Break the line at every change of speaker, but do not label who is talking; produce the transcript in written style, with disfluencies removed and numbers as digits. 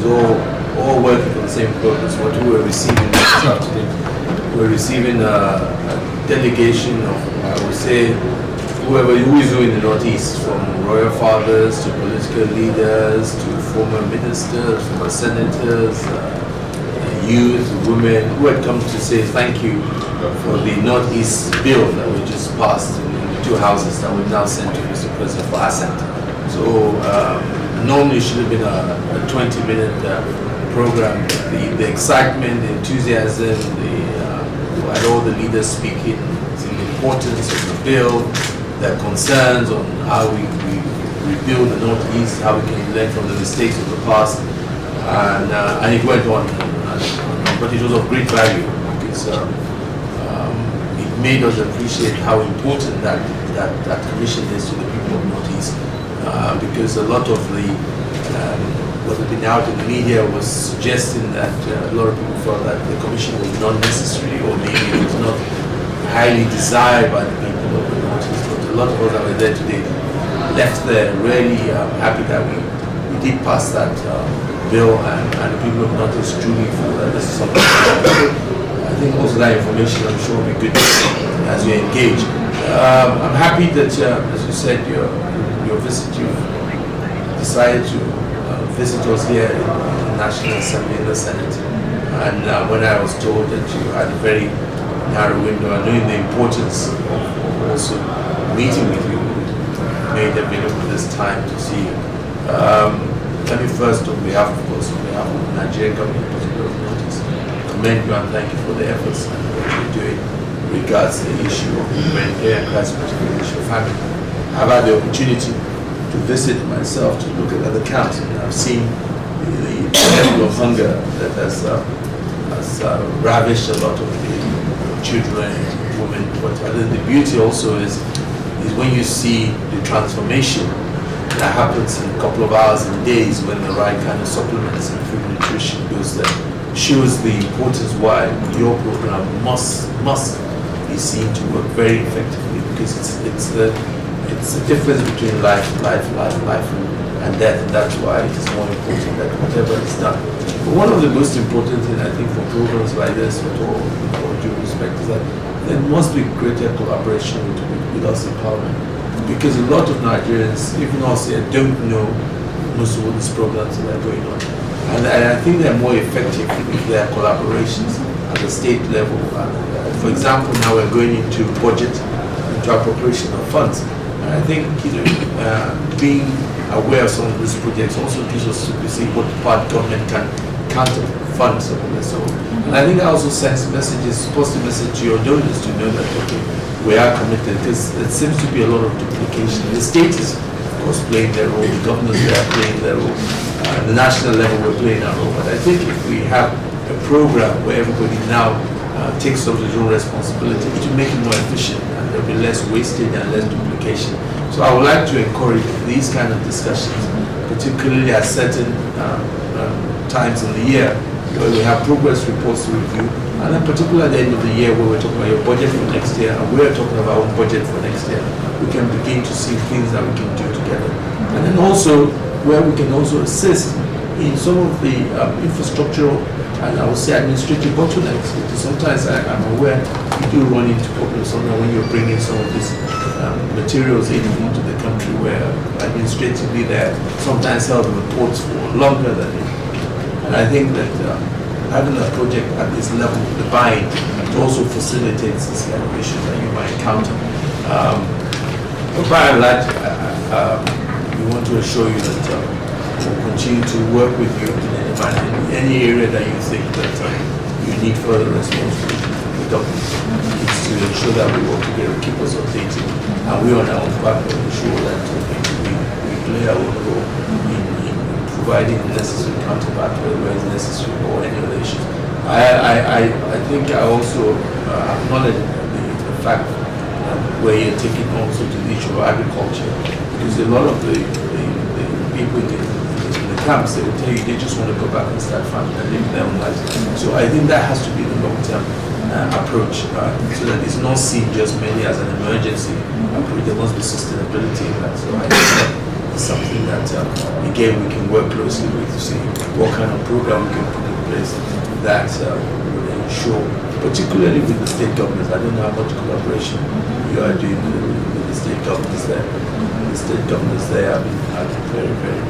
is all working for the same purpose. What we were receiving this afternoon, we're receiving a delegation of, I would say, who is in the Northeast, from royal fathers to political leaders to former ministers, former senators, youth, women, who had come to say thank you for the Northeast bill that we just passed in the two houses that we've now sent to Mr. President for assent. So normally it should have been a 20-minute program. The excitement, the enthusiasm, had all the leaders speaking, the importance of the bill, their concerns on how we rebuild the Northeast, how we can learn from the mistakes of the past, and it went on. But it was of great value because it made us appreciate how important that commission is to the people of Northeast. Because a lot of what had been out in the media was suggesting that a lot of people felt that the commission was not necessary, or maybe it was not highly desired by the people of the Northeast. But a lot of us that were there today left there really happy that we did pass that bill, and the people of Northeast truly feel that this is something. I think also that information, I'm sure, will be good as you engage. I'm happy that, as you said, you decided to visit us here in the National Assembly in the Senate. And when I was told that you had a very narrow window, and knowing the importance of also meeting with you, made available this time to see you. Let me first, on behalf of the Nigerian government, particularly of Northeast, commend you and thank you for the efforts and what you're doing regards to the issue of humanitarian crisis, particularly the issue of famine. I've had the opportunity to visit myself, to look at other camps, and I've seen the level of hunger that has ravished a lot of the children, women. But I think the beauty also is when you see the transformation that happens in a couple of hours and days when the right kind of supplements and food nutrition goes there. Shows the importance why your program must be seen to work very effectively, because it's the difference between life and death, and that's why it is more important that whatever is done. But one of the most important things I think for programs like this, with all due respect, is that there must be greater collaboration with us in Parliament, because a lot of Nigerians, even us here, don't know most of these programs that are going on. And I think they're more effective if there are collaborations at the state level. For example, now we're going into budget, into appropriation of funds. And I think being aware of some of these projects also gives us to see what part government can counter fund some of this. And I think that also sends messages, positive message to your donors to know that okay, we are committed, because there seems to be a lot of duplication. The state is, of course, playing their role, the governors are playing their role, at the national level we're playing our role. But I think if we have a program where everybody now takes up his own responsibility, it will make it more efficient, and there will be less wastage and less duplication. So I would like to encourage these kind of discussions, particularly at certain times in the year where we have progress reports to review, and in particular at the end of the year where we're talking about your budget for next year, and we're talking about our own budget for next year. We can begin to see things that we can do together. And then also where we can also assist in some of the infrastructural and I would say administrative bottlenecks, because sometimes I'm aware you do run into problems sometimes when you're bringing some of these materials into the country, where administratively they're sometimes held in ports for longer than it. And I think that having a project at this level, the buying, it also facilitates this kind of issues that you might encounter. But by and large, we want to assure you that we'll continue to work with you in any area that you think that you need further responsibility from the government. It's to ensure that we work together, keep us updated, and we on our own part will ensure that we play our own role in providing the necessary counterpart where it's necessary, or any other issues. I think I also acknowledge the fact where you're taking also to the issue of agriculture, because a lot of the people in the camps, they will tell you they just want to go back and start farming and live their own lives. So I think that has to be the long-term approach, so that it's not seen just merely as an emergency approach. There must be sustainability in that. So I think that is something that, again, we can work closely with to see what kind of program we can put in place that will ensure, particularly with the state governments. I don't know how much collaboration you are doing with the state governments there. The state governments there have been very, very, very